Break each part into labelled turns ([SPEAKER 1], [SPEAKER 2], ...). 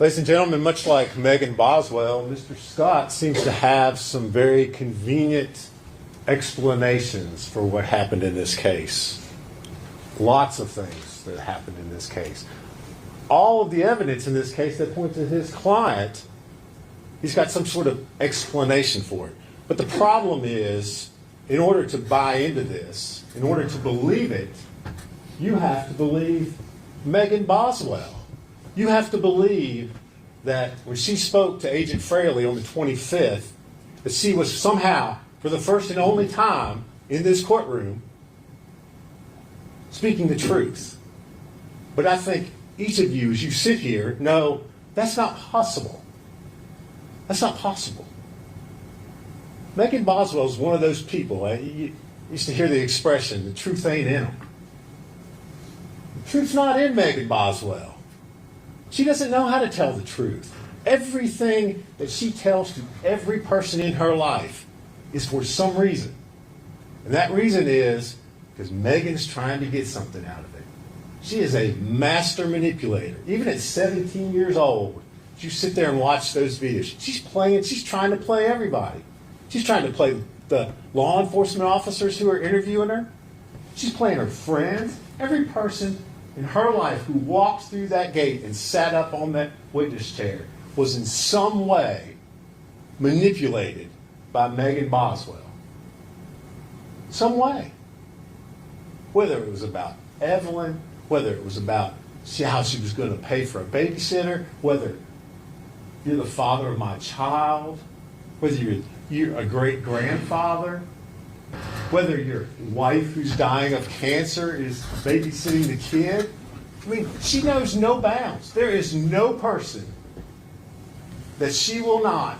[SPEAKER 1] Ladies and gentlemen, much like Megan Boswell, Mr. Scott seems to have some very convenient explanations for what happened in this case. Lots of things that happened in this case. All of the evidence in this case that points to his client, he's got some sort of explanation for it. But the problem is, in order to buy into this, in order to believe it, you have to believe Megan Boswell. You have to believe that when she spoke to Agent Fraley on the 25th, that she was somehow, for the first and only time in this courtroom, speaking the truth. But I think each of you, as you sit here, know that's not possible. That's not possible. Megan Boswell is one of those people. You used to hear the expression, the truth ain't in them. The truth's not in Megan Boswell. She doesn't know how to tell the truth. Everything that she tells to every person in her life is for some reason. And that reason is because Megan's trying to get something out of it. She is a master manipulator. Even at 17 years old, you sit there and watch those videos. She's trying to play everybody. She's trying to play the law enforcement officers who are interviewing her. She's playing her friends. Every person in her life who walked through that gate and sat up on that witness chair was in some way manipulated by Megan Boswell. Some way. Whether it was about Evelyn, whether it was about how she was going to pay for a babysitter, whether you're the father of my child, whether you're a great-grandfather, whether your wife who's dying of cancer is babysitting the kid. I mean, she knows no bounds. There is no person that she will not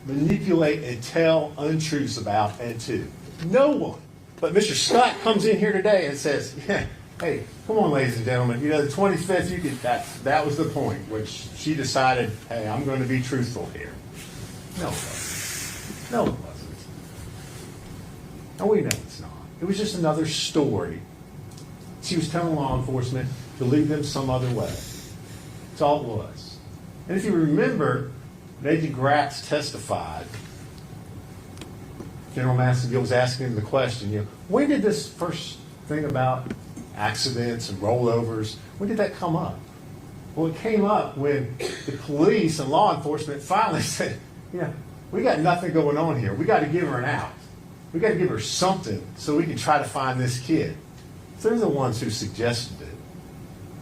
[SPEAKER 1] manipulate and tell untruths about and to. No one. But Mr. Scott comes in here today and says, yeah, hey, come on, ladies and gentlemen, the 25th, that was the point, which she decided, hey, I'm going to be truthful here. No, it wasn't. No, it wasn't. And we know it's not. It was just another story. She was telling law enforcement to lead them some other way. That's all it was. And if you remember, when Agent Gratz testified, General Massengill was asking him the question, when did this first thing about accidents and rollovers, when did that come up? Well, it came up when the police and law enforcement finally said, we got nothing going on here. We got to give her an out. We got to give her something so we can try to find this kid. So they're the ones who suggested it.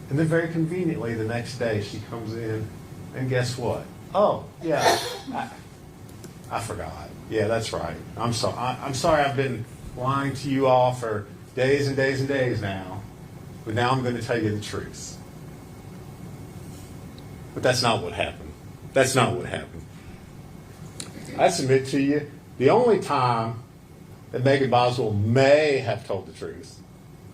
[SPEAKER 1] And then very conveniently the next day she comes in and guess what? Oh, yeah, I forgot. Yeah, that's right. I'm sorry I've been lying to you all for days and days and days now. But now I'm going to tell you the truth. But that's not what happened. That's not what happened. I submit to you, the only time that Megan Boswell may have told the truth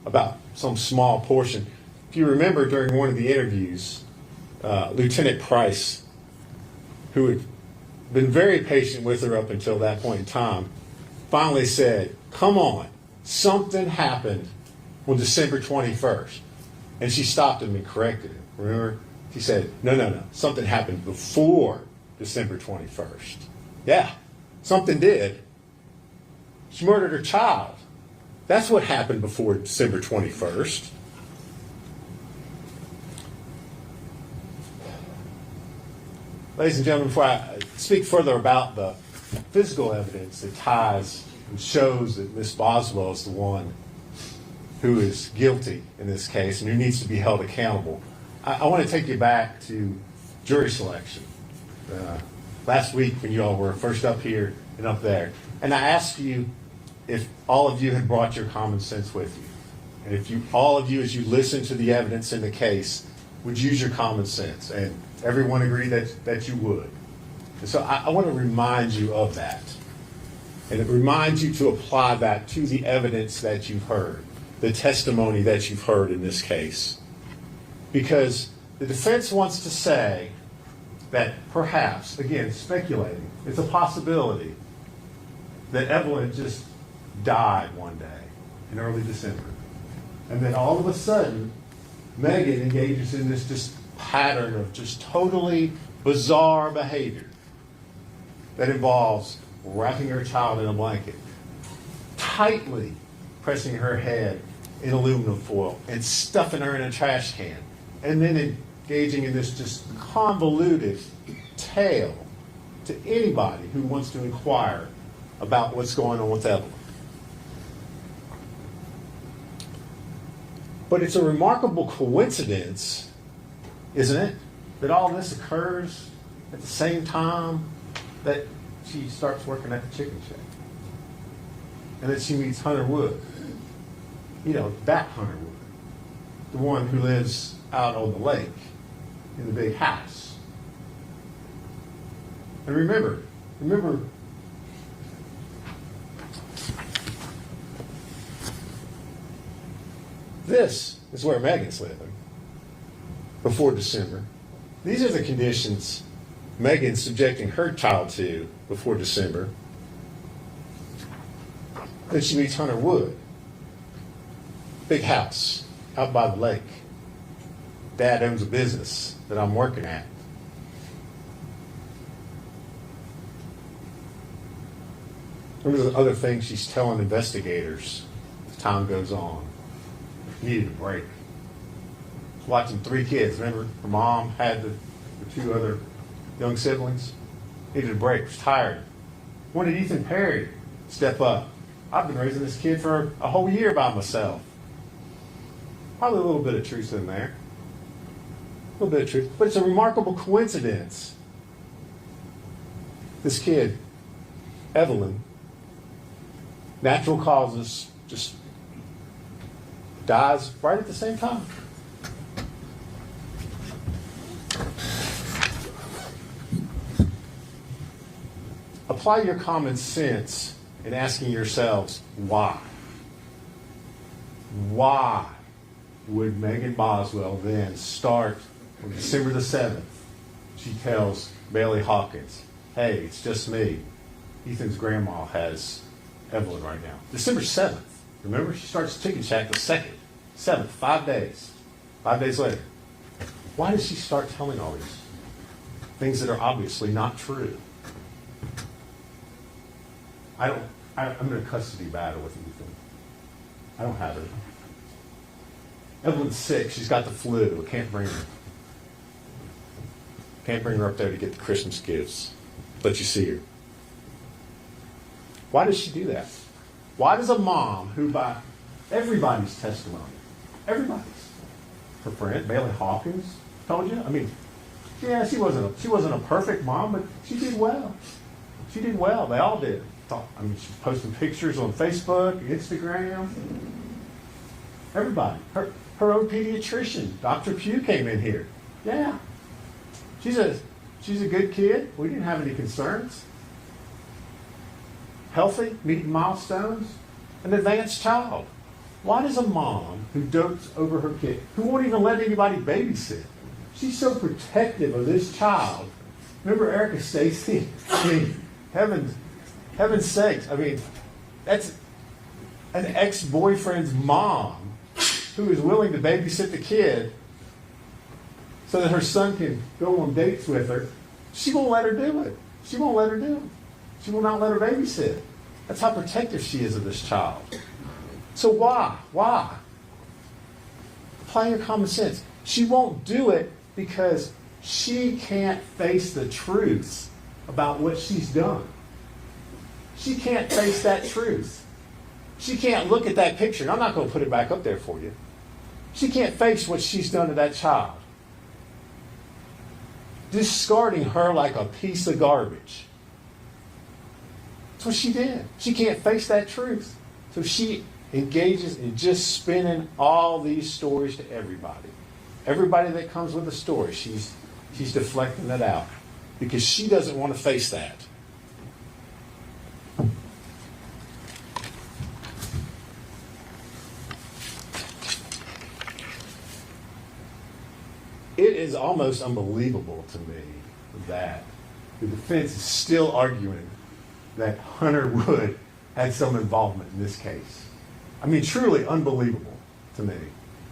[SPEAKER 1] about some small portion. If you remember during one of the interviews, Lieutenant Price, who had been very patient with her up until that point in time, finally said, come on, something happened on December 21st. And she stopped him and corrected him. Remember? She said, no, something happened before December 21st. Yeah, something did. She murdered her child. That's what happened before December 21st. Ladies and gentlemen, before I speak further about the physical evidence that ties and shows that Miss Boswell is the one who is guilty in this case and who needs to be held accountable, I want to take you back to jury selection. Last week when you all were first up here and up there, and I asked you if all of you had brought your common sense with you. And if all of you, as you listen to the evidence in the case, would use your common sense. And everyone agreed that you would. And so I want to remind you of that. And it reminds you to apply that to the evidence that you've heard, the testimony that you've heard in this case. Because the defense wants to say that perhaps, again, speculating, it's a possibility that Evelyn just died one day in early December. And then all of a sudden, Megan engages in this just pattern of just totally bizarre behavior that involves wrapping her child in a blanket, tightly pressing her head in aluminum foil, and stuffing her in a trash can, and then engaging in this just convoluted tale to anybody who wants to inquire about what's going on with Evelyn. But it's a remarkable coincidence, isn't it, that all this occurs at the same time that she starts working at the chicken shack. And then she meets Hunter Wood. You know, that Hunter Wood. The one who lives out on the lake in the big house. And remember, this is where Megan's living before December. These are the conditions Megan's subjecting her child to before December. Then she meets Hunter Wood. Big house out by the lake. Dad owns a business that I'm working at. Remember the other things she's telling investigators as time goes on. Needed a break. Watching 3 kids. Remember, her mom had the 2 other young siblings. Needed a break. Was tired. Wanted Ethan Perry to step up. I've been raising this kid for a whole year by myself. Probably a little bit of truth in there. A little bit of truth. But it's a remarkable coincidence. This kid, Evelyn, natural causes, just dies right at the same time. Apply your common sense in asking yourselves why. Why would Megan Boswell then start on December the 7th? She tells Bailey Hawkins, hey, it's just me. Ethan's grandma has Evelyn right now. December 7th. Remember, she starts Chicken Shack the 2nd. 7th, 5 days. 5 days later. Why does she start telling all these things that are obviously not true? I'm in a custody battle with Ethan. I don't have her. Evelyn's sick. She's got the flu. I can't bring her. Can't bring her up there to get the Christmas gifts. Let you see her. Why does she do that? Why does a mom who, by everybody's testimony, everybody's, her friend Bailey Hawkins told you, I mean, yeah, she wasn't a perfect mom, but she did well. She did well. They all did. I mean, she's posting pictures on Facebook, Instagram. Everybody. Her own pediatrician, Dr. Pugh, came in here. Yeah. She's a good kid. We didn't have any concerns. Healthy, meeting milestones, an advanced child. Why does a mom who dotes over her kid, who won't even let anybody babysit, she's so protective of this child? Remember Erica Stacy? I mean, heaven's sakes. I mean, that's an ex-boyfriend's mom who is willing to babysit the kid so that her son can go on dates with her. She won't let her do it. She won't let her do it. She will not let her babysit. That's how protective she is of this child. So why? Why? Apply your common sense. She won't do it because she can't face the truth about what she's done. She can't face that truth. She can't look at that picture. And I'm not going to put it back up there for you. She can't face what she's done to that child. Discarding her like a piece of garbage. That's what she did. She can't face that truth. So she engages in just spinning all these stories to everybody. Everybody that comes with a story, she's deflecting it out because she doesn't want to face that. It is almost unbelievable to me that the defense is still arguing that Hunter Wood had some involvement in this case. I mean, truly unbelievable to me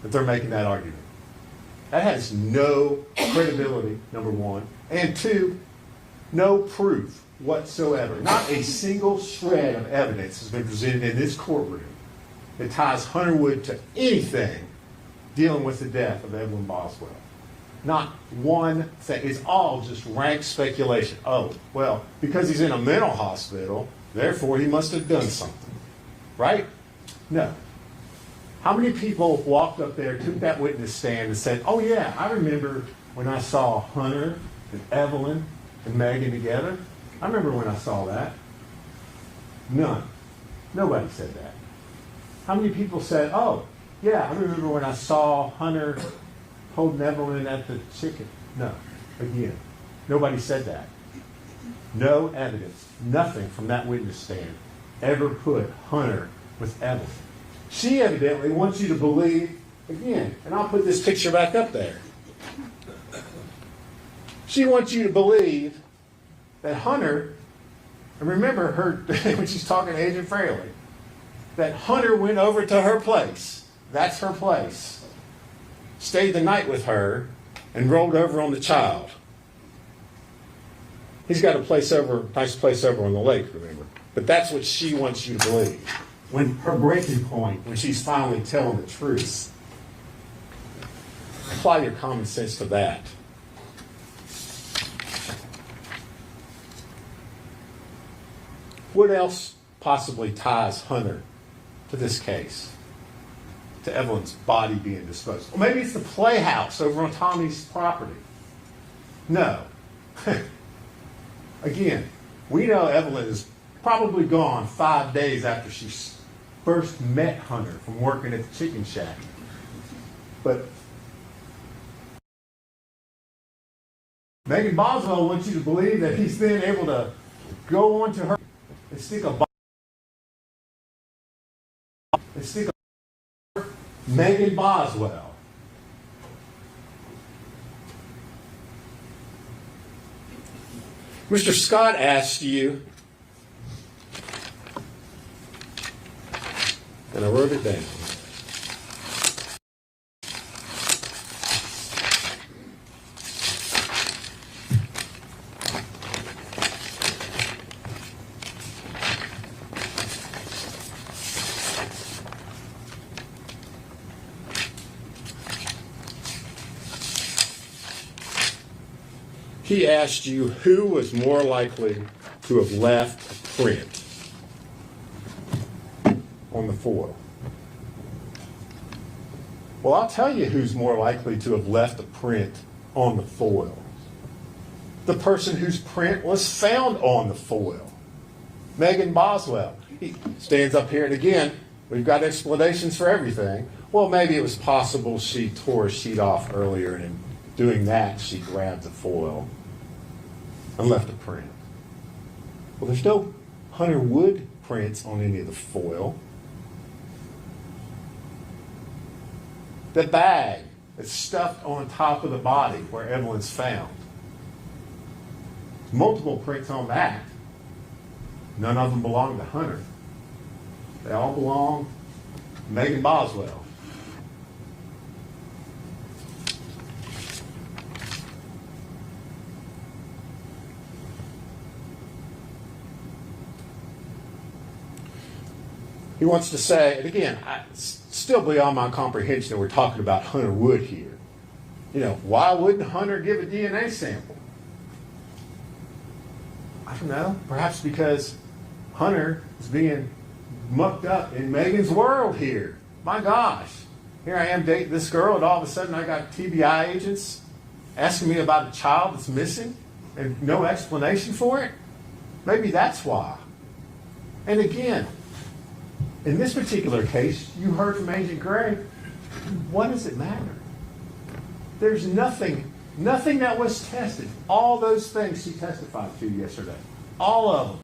[SPEAKER 1] that they're making that argument. That has no credibility, number one. And two, no proof whatsoever. Not a single shred of evidence has been presented in this courtroom that ties Hunter Wood to anything dealing with the death of Evelyn Boswell. Not one thing. It's all just rank speculation. Oh, well, because he's in a mental hospital, therefore he must have done something. Right? No. How many people walked up there, took that witness stand and said, oh yeah, I remember when I saw Hunter and Evelyn and Megan together. I remember when I saw that. None. Nobody said that. How many people said, oh, yeah, I remember when I saw Hunter holding Evelyn at the chicken? No. Again, nobody said that. No evidence, nothing from that witness stand ever put Hunter with Evelyn. She evidently wants you to believe, again, and I'll put this picture back up there. She wants you to believe that Hunter, and remember her when she's talking to Agent Fraley, that Hunter went over to her place. That's her place. Stayed the night with her and rolled over on the child. He's got a place over, nice place over on the lake, remember. But that's what she wants you to believe. When her breaking point, when she's finally telling the truth. Apply your common sense to that. What else possibly ties Hunter to this case? To Evelyn's body being disposed of? Well, maybe it's the playhouse over on Tommy's property. No. Again, we know Evelyn is probably gone 5 days after she first met Hunter from working at the chicken shack. But Megan Boswell wants you to believe that he's then able to go onto her and stick a Megan Boswell. Mr. Scott asked you, and I wrote it down. He asked you who was more likely to have left a print on the foil. Well, I'll tell you who's more likely to have left a print on the foil. The person whose print was found on the foil. Megan Boswell. He stands up here, and again, we've got explanations for everything. Well, maybe it was possible she tore a sheet off earlier, and in doing that, she grabbed the foil and left a print. Well, there's no Hunter Wood prints on any of the foil. The bag that's stuffed on top of the body where Evelyn's found. Multiple prints on that. None of them belong to Hunter. They all belong to Megan Boswell. He wants to say, and again, it's still beyond my comprehension that we're talking about Hunter Wood here. You know, why wouldn't Hunter give a DNA sample? I don't know. Perhaps because Hunter is being mucked up in Megan's world here. My gosh. Here I am dating this girl, and all of a sudden I got TBI agents asking me about a child that's missing and no explanation for it. Maybe that's why. And again, in this particular case, you heard from Agent Gray. What does it matter? There's nothing that was tested. All those things she testified to yesterday, all of them.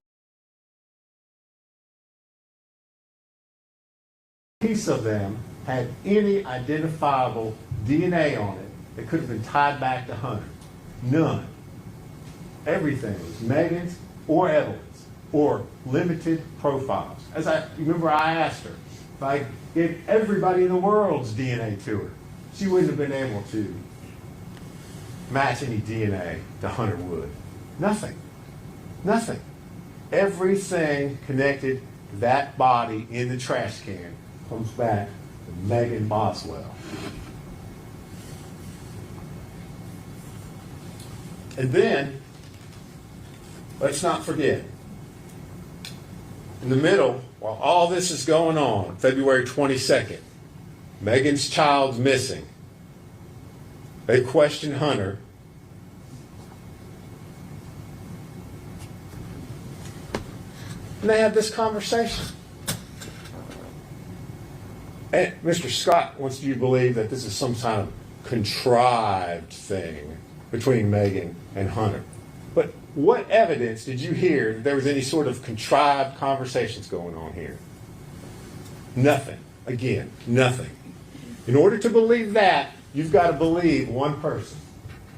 [SPEAKER 1] A piece of them had any identifiable DNA on it that could have been tied back to Hunter. None. Everything was Megan's or Evelyn's, or limited profiles. As I remember, I asked her if I gave everybody in the world's DNA to her, she wouldn't have been able to match any DNA to Hunter Wood. Nothing. Nothing. Everything connected to that body in the trash can comes back to Megan Boswell. And then, let's not forget, in the middle, while all this is going on, February 22nd, Megan's child's missing. They question Hunter. And they have this conversation. And Mr. Scott wants you to believe that this is some kind of contrived thing between Megan and Hunter. But what evidence did you hear that there was any sort of contrived conversations going on here? Nothing. Again, nothing. In order to believe that, you've got to believe one person,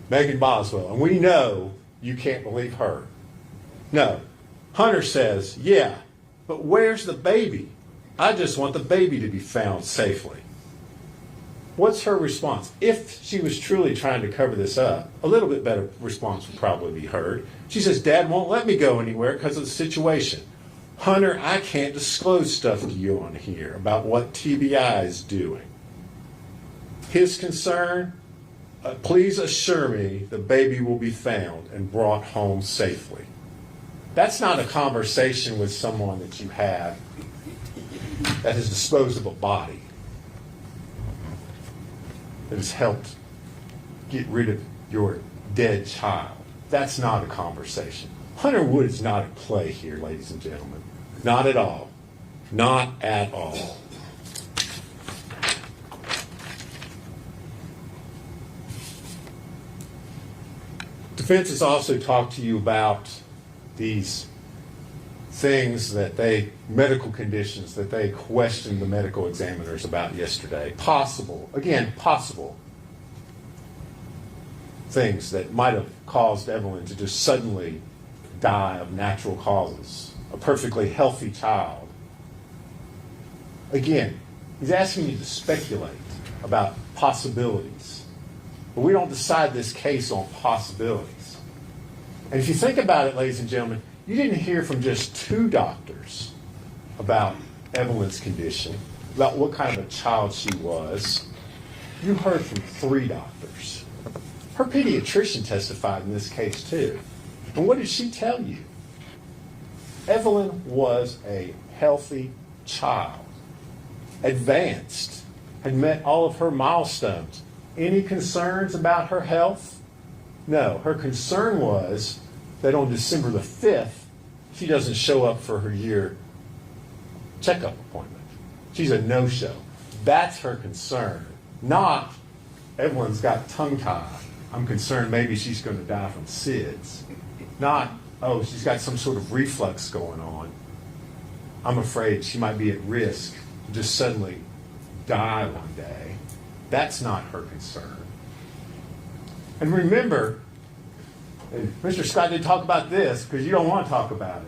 [SPEAKER 1] Megan Boswell. And we know you can't believe her. No. Hunter says, yeah, but where's the baby? I just want the baby to be found safely. What's her response? If she was truly trying to cover this up, a little bit better response would probably be heard. She says, Dad won't let me go anywhere because of the situation. Hunter, I can't disclose stuff to you on here about what TBI is doing. His concern, please assure me the baby will be found and brought home safely. That's not a conversation with someone that you have that has disposed of a body, that has helped get rid of your dead child. That's not a conversation. Hunter Wood is not at play here, ladies and gentlemen. Not at all. Not at all. Defense has also talked to you about these things that medical conditions that they questioned the medical examiners about yesterday. Possible things that might have caused Evelyn to just suddenly die of natural causes. A perfectly healthy child. Again, he's asking you to speculate about possibilities. But we don't decide this case on possibilities. And if you think about it, ladies and gentlemen, you didn't hear from just 2 doctors about Evelyn's condition, about what kind of a child she was. You heard from 3 doctors. Her pediatrician testified in this case too. And what did she tell you? Evelyn was a healthy child, advanced, had met all of her milestones. Any concerns about her health? No, her concern was that on December the 5th, she doesn't show up for her year checkup appointment. She's a no-show. That's her concern, not Evelyn's got tongue-tied. I'm concerned maybe she's going to die from SIDS. Not, oh, she's got some sort of reflux going on. I'm afraid she might be at risk to just suddenly die one day. That's not her concern. And remember, and Mr. Scott didn't talk about this because you don't want to talk about it.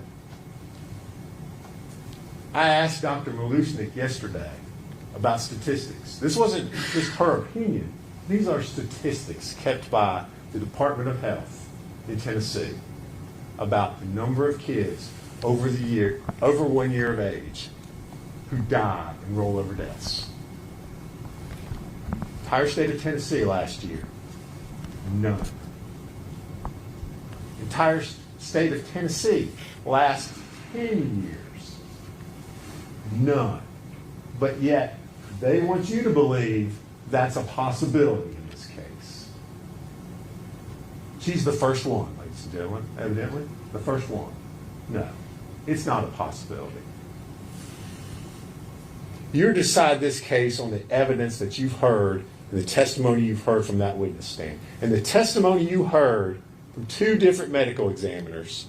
[SPEAKER 1] I asked Dr. Malushnik yesterday about statistics. This wasn't just her opinion. These are statistics kept by the Department of Health in Tennessee about the number of kids over 1 year of age who died in rollover deaths. Entire state of Tennessee last year, none. Entire state of Tennessee last 10 years, none. But yet, they want you to believe that's a possibility in this case. She's the first one, ladies and gentlemen, evidently. The first one. No, it's not a possibility. You decide this case on the evidence that you've heard and the testimony you've heard from that witness stand. And the testimony you heard from 2 different medical examiners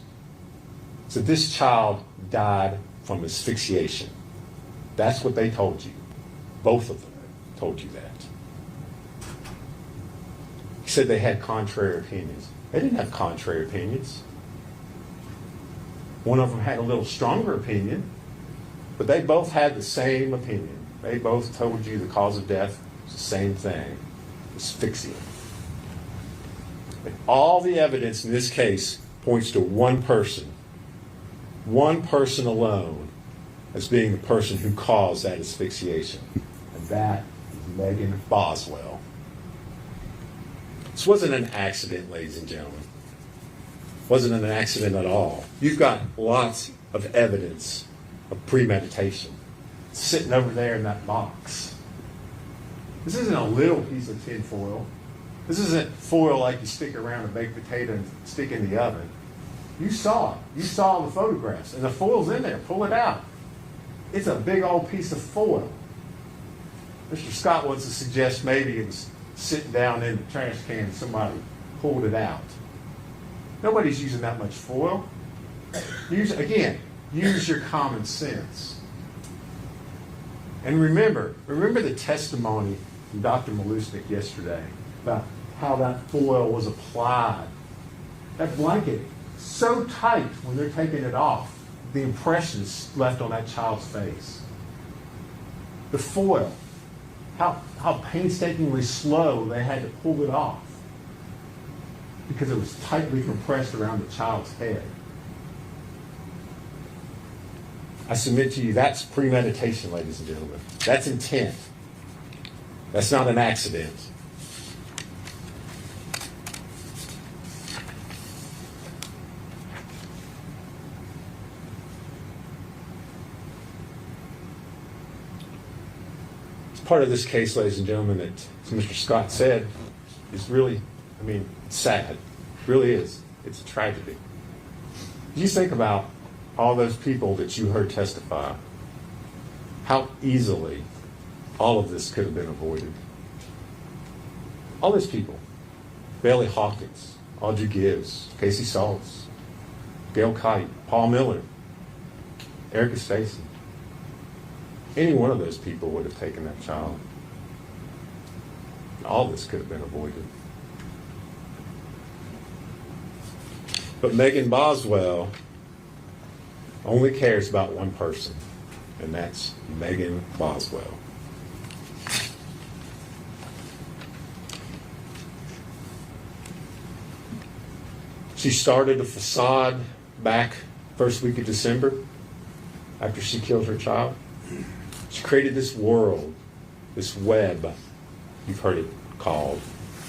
[SPEAKER 1] said this child died from asphyxiation. That's what they told you. Both of them told you that. He said they had contrary opinions. They didn't have contrary opinions. One of them had a little stronger opinion, but they both had the same opinion. They both told you the cause of death was the same thing, asphyxia. And all the evidence in this case points to one person alone as being the person who caused that asphyxiation. And that is Megan Boswell. This wasn't an accident, ladies and gentlemen. It wasn't an accident at all. You've got lots of evidence of premeditation sitting over there in that box. This isn't a little piece of tin foil. This isn't foil like you stick around a baked potato and stick in the oven. You saw it. You saw the photographs. And the foil's in there. Pull it out. It's a big old piece of foil. Mr. Scott wants to suggest maybe it was sitting down in the trash can and somebody pulled it out. Nobody's using that much foil. Use your common sense. And remember the testimony from Dr. Malusnik yesterday about how that foil was applied. That blanket, so tight when they're taking it off, the impressions left on that child's face. The foil, how painstakingly slow they had to pull it off because it was tightly compressed around the child's head. I submit to you that's premeditation, ladies and gentlemen. That's intent. That's not an accident. Part of this case, ladies and gentlemen, that, as Mr. Scott said, is really, it's sad. It really is. It's a tragedy. You think about all those people that you heard testify, how easily all of this could have been avoided. All those people. Bailey Hawkins, Audrey Gibbs, Casey Saltz, Gail Kite, Paul Miller, Erica Stacy. Any one of those people would have taken that child. All this could have been avoided. But Megan Boswell only cares about one person, and that's Megan Boswell. She started a facade back first week of December after she killed her child. She created this world, this web, you've heard it called.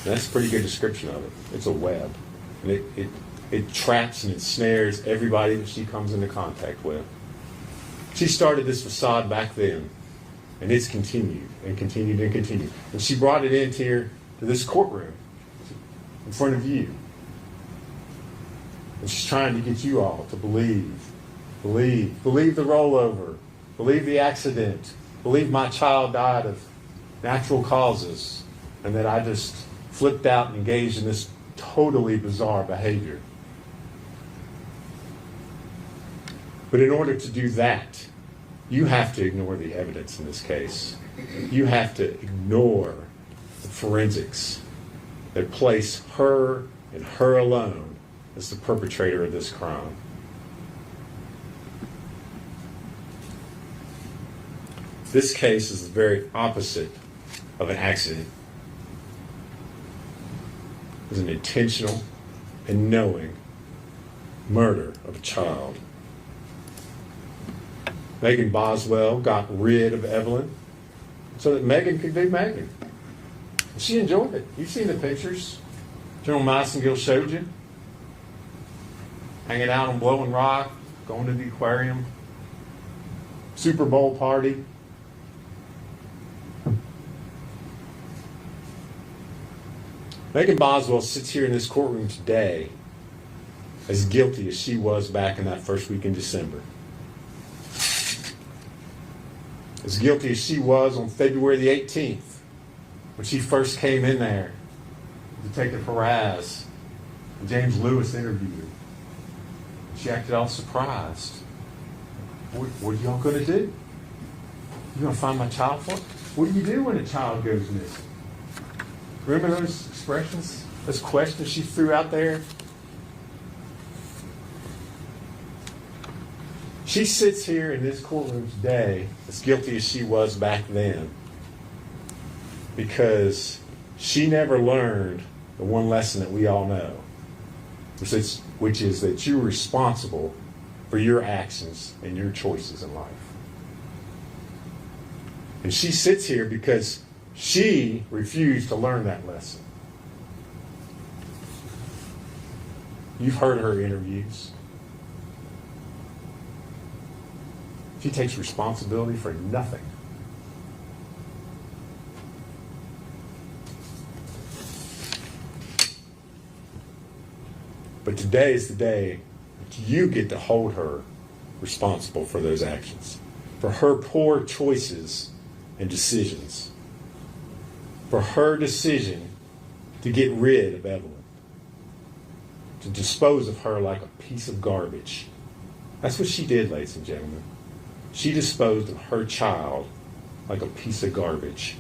[SPEAKER 1] And that's a pretty good description of it. It's a web. And it traps and ensnares everybody that she comes into contact with. She started this facade back then, and it's continued and continued and continued. And she brought it into here to this courtroom in front of you. And she's trying to get you all to believe the rollover, believe the accident, believe my child died of natural causes, and that I just flipped out and engaged in this totally bizarre behavior. But in order to do that, you have to ignore the evidence in this case. You have to ignore the forensics that place her and her alone as the perpetrator of this crime. This case is the very opposite of an accident. It was an intentional and knowing murder of a child. Megan Boswell got rid of Evelyn so that Megan could be Megan. She enjoyed it. You've seen the pictures General Massengill showed you. Hanging out on Blowing Rock, going to the aquarium, Super Bowl party. Megan Boswell sits here in this courtroom today as guilty as she was back in that first week in December. As guilty as she was on February the 18th when she first came in there, Detective Perez and James Lewis interviewed her. She acted all surprised. What are y'all going to do? You going to find my child for? What do you do when a child goes missing? Remember those expressions, those questions she threw out there? She sits here in this courtroom today as guilty as she was back then because she never learned the one lesson that we all know, which is that you're responsible for your actions and your choices in life. And she sits here because she refused to learn that lesson. You've heard her interviews. She takes responsibility for nothing. But today is the day that you get to hold her responsible for those actions, for her poor choices and decisions, for her decision to get rid of Evelyn, to dispose of her like a piece of garbage. That's what she did, ladies and gentlemen. She disposed of her child like a piece of garbage.